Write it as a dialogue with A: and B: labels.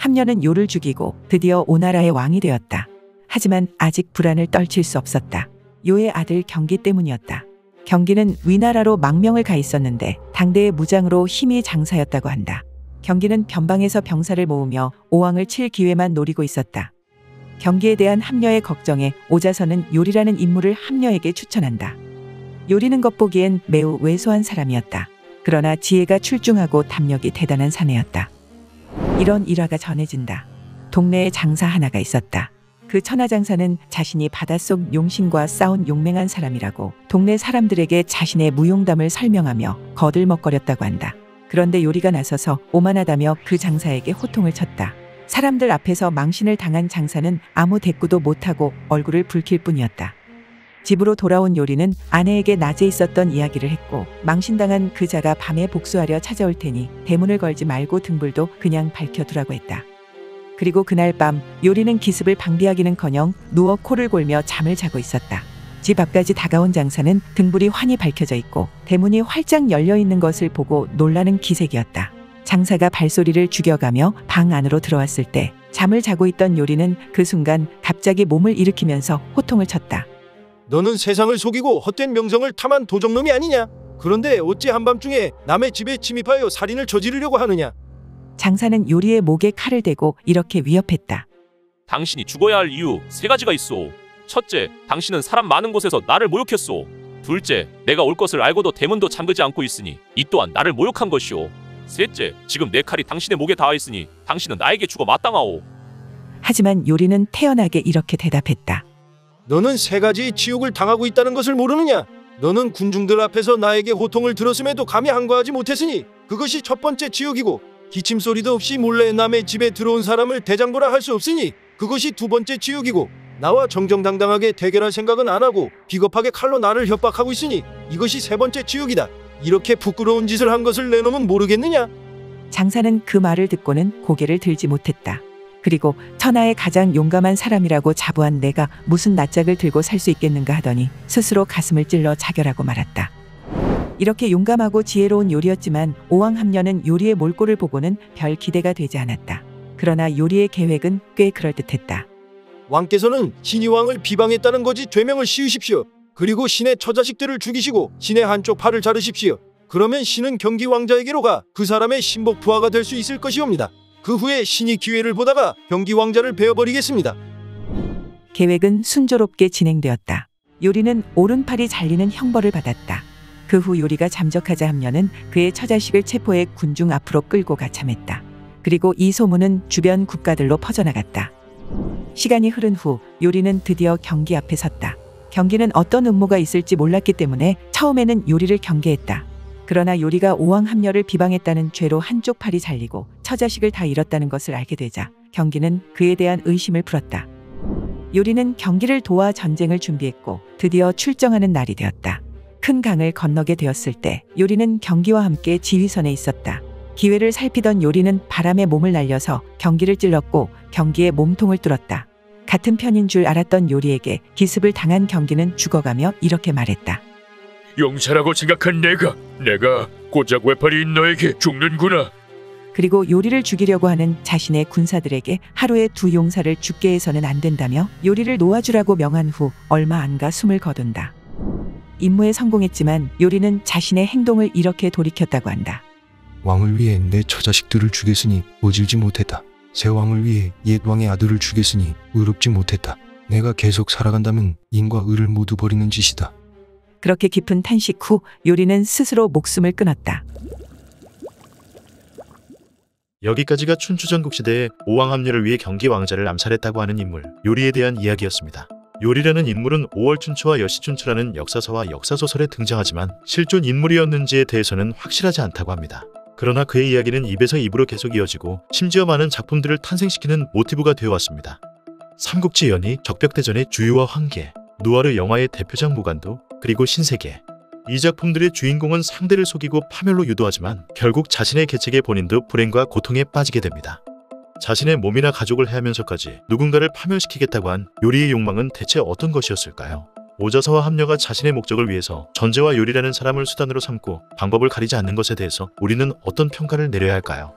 A: 함녀는 요를 죽이고 드디어 오나라의 왕이 되었다. 하지만 아직 불안을 떨칠 수 없었다. 요의 아들 경기 때문이었다. 경기는 위나라로 망명을 가 있었는데 당대의 무장으로 힘이 장사였다고 한다. 경기는 변방에서 병사를 모으며 오왕을 칠 기회만 노리고 있었다. 경기에 대한 함녀의 걱정에 오자선은 요리라는 인물을 함녀에게 추천한다. 요리는 겉보기엔 매우 왜소한 사람이었다. 그러나 지혜가 출중하고 담력이 대단한 사내였다. 이런 일화가 전해진다. 동네에 장사 하나가 있었다. 그 천하장사는 자신이 바닷속 용신과 싸운 용맹한 사람이라고 동네 사람들에게 자신의 무용담을 설명하며 거들먹거렸다고 한다. 그런데 요리가 나서서 오만하다며 그 장사에게 호통을 쳤다. 사람들 앞에서 망신을 당한 장사는 아무 대꾸도 못하고 얼굴을 붉힐 뿐이었다. 집으로 돌아온 요리는 아내에게 낮에 있었던 이야기를 했고 망신당한 그자가 밤에 복수하려 찾아올 테니 대문을 걸지 말고 등불도 그냥 밝혀두라고 했다. 그리고 그날 밤 요리는 기습을 방비하기는커녕 누워 코를 골며 잠을 자고 있었다. 집 앞까지 다가온 장사는 등불이 환히 밝혀져 있고 대문이 활짝 열려 있는 것을 보고 놀라는 기색이었다. 장사가 발소리를 죽여가며 방 안으로 들어왔을 때 잠을 자고 있던 요리는 그 순간 갑자기 몸을 일으키면서 호통을 쳤다.
B: 너는 세상을 속이고 헛된 명성을 탐한 도적놈이 아니냐? 그런데 어찌 한밤중에 남의 집에 침입하여 살인을 저지르려고 하느냐?
A: 장사는 요리의 목에 칼을 대고 이렇게 위협했다.
C: 당신이 죽어야 할 이유 3가지가 있소. 첫째, 당신은 사람 많은 곳에서 나를 모욕했소. 둘째, 내가 올 것을 알고도 대문도 잠그지 않고 있으니 이 또한 나를 모욕한 것이오. 셋째, 지금 내 칼이 당신의 목에 닿아 있으니 당신은 나에게 죽어 마땅하오.
A: 하지만 요리는 태연하게 이렇게 대답했다.
B: 너는 3가지 지옥을 당하고 있다는 것을 모르느냐? 너는 군중들 앞에서 나에게 호통을 들었음에도 감히 항거하지 못했으니 그것이 첫 번째 지옥이고, 기침소리도 없이 몰래 남의 집에 들어온 사람을 대장부라 할 수 없으니 그것이 2번째 지옥이고, 나와 정정당당하게 대결할 생각은 안 하고 비겁하게 칼로 나를 협박하고 있으니 이것이 3번째 지옥이다. 이렇게 부끄러운 짓을 한 것을 내 놈은 모르겠느냐?
A: 장사는 그 말을 듣고는 고개를 들지 못했다. 그리고 천하의 가장 용감한 사람이라고 자부한 내가 무슨 낯짝을 들고 살 수 있겠는가 하더니 스스로 가슴을 찔러 자결하고 말았다. 이렇게 용감하고 지혜로운 요리였지만 오왕 함녀는 요리의 몰골을 보고는 별 기대가 되지 않았다. 그러나 요리의 계획은 꽤 그럴듯했다.
B: 왕께서는 신이 왕을 비방했다는 거지 죄명을 씌우십시오. 그리고 신의 처자식들을 죽이시고 신의 한쪽 팔을 자르십시오. 그러면 신은 경기 왕자에게로 가 그 사람의 신복 부하가 될 수 있을 것이옵니다. 그 후에 신이 기회를 보다가 경기 왕자를 베어버리겠습니다.
A: 계획은 순조롭게 진행되었다. 요리는 오른팔이 잘리는 형벌을 받았다. 그 후 요리가 잠적하자 함녀는 그의 처자식을 체포해 군중 앞으로 끌고 가 참했다. 그리고 이 소문은 주변 국가들로 퍼져나갔다. 시간이 흐른 후 요리는 드디어 경기 앞에 섰다. 경기는 어떤 음모가 있을지 몰랐기 때문에 처음에는 요리를 경계했다. 그러나 요리가 오왕 함녀를 비방했다는 죄로 한쪽 팔이 잘리고 처자식을 다 잃었다는 것을 알게 되자 경기는 그에 대한 의심을 풀었다. 요리는 경기를 도와 전쟁을 준비했고 드디어 출정하는 날이 되었다. 큰 강을 건너게 되었을 때 요리는 경기와 함께 지휘선에 있었다. 기회를 살피던 요리는 바람에 몸을 날려서 경기를 찔렀고 경기의 몸통을 뚫었다. 같은 편인 줄 알았던 요리에게 기습을 당한 경기는 죽어가며 이렇게 말했다.
D: 용사라고 생각한 내가 고작 외팔이 너에게 죽는구나.
A: 그리고 요리를 죽이려고 하는 자신의 군사들에게 하루에 2 용사를 죽게 해서는 안 된다며 요리를 놓아주라고 명한 후 얼마 안 가 숨을 거둔다. 임무에 성공했지만 요리는 자신의 행동을 이렇게 돌이켰다고 한다.
E: 왕을 위해 내 처자식들을 죽였으니 모질지 못했다. 새 왕을 위해 옛 왕의 아들을 죽였으니 의롭지 못했다. 내가 계속 살아간다면 인과 의를 모두 버리는 짓이다.
A: 그렇게 깊은 탄식 후 요리는 스스로 목숨을 끊었다.
F: 여기까지가 춘추전국 시대에 오왕 함녀를 위해 경기 왕자를 암살했다고 하는 인물 요리에 대한 이야기였습니다. 요리라는 인물은 5월 춘추와 여시춘추라는 역사서와 역사소설에 등장하지만 실존 인물이었는지에 대해서는 확실하지 않다고 합니다. 그러나 그의 이야기는 입에서 입으로 계속 이어지고 심지어 많은 작품들을 탄생시키는 모티브가 되어왔습니다. 삼국지 연의, 적벽대전의 주유와 황계, 누아르 영화의 대표작 무간도, 그리고 신세계. 이 작품들의 주인공은 상대를 속이고 파멸로 유도하지만 결국 자신의 계책의 본인도 불행과 고통에 빠지게 됩니다. 자신의 몸이나 가족을 해하면서까지 누군가를 파멸시키겠다고 한 요리의 욕망은 대체 어떤 것이었을까요? 오자서와 함녀가 자신의 목적을 위해서 전제와 요리라는 사람을 수단으로 삼고 방법을 가리지 않는 것에 대해서 우리는 어떤 평가를 내려야 할까요?